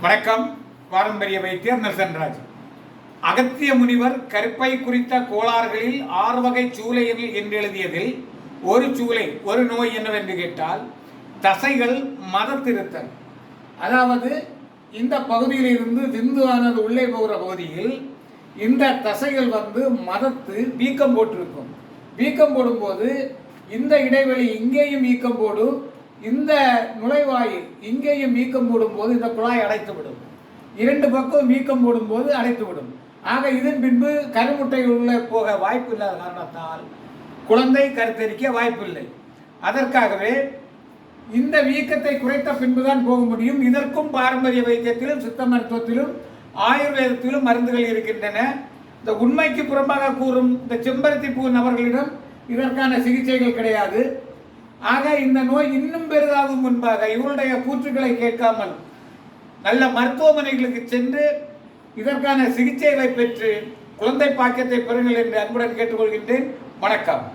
வணக்கம். பாரம்பரிய வைத்தியர் நரசன்ராஜ். அகத்திய முனிவர் கருப்பை குறித்த கோளாறுகளில் 6 வகை சூளைகள் என்று எழுதியதில் ஒரு சூளை, ஒரு நோய் என்னவென்று கேட்டால் தசைகள் மதத்திருத்தல். அதாவது இந்த பகுதியில் இருந்து விந்துவானது உள்ளே போகிற பகுதியில் இந்த தசைகள் மதத்து வீக்கம் போட்டிருக்கும். வீக்கம் போடும்போது இந்த இடைவெளி இங்கேயும் வீக்கம் போடும், இந்த நுழைவாயில் இங்கேயும் வீக்கம் போடும்போது இந்த குழாய் அடைத்துவிடும். 2 பக்கம் வீக்கம் போடும்போது அடைத்துவிடும். ஆக இதன் பின்பு கருமுட்டை உள்ளே போக வாய்ப்பு இல்லாத காரணத்தால் குழந்தை கருத்தரிக்க வாய்ப்பில்லை. அதற்காகவே இந்த வீக்கத்தை குறைத்த பின்புதான் போக முடியும். இதற்கும் பாரம்பரிய வைத்தியத்திலும் சித்த மருத்துவத்திலும் ஆயுர்வேதத்திலும் மருந்துகள் இருக்கின்றன. இந்த உண்மைக்கு புறம்பாக கூறும் இந்த செம்பருத்தி பூ நபர்களிடம் இதற்கான சிகிச்சைகள் கிடையாது. ஆக இந்த நோய் இன்னும் பெரிதாகும் முன்பாக இவருடைய கூற்றுக்களை கேட்காமல் நல்ல மருத்துவமனைகளுக்கு சென்று இதற்கான சிகிச்சைகளை பெற்று குழந்தை பாக்கியத்தை பெறுங்கள் என்று அன்புடன் கேட்டுக்கொள்கின்றேன். வணக்கம்.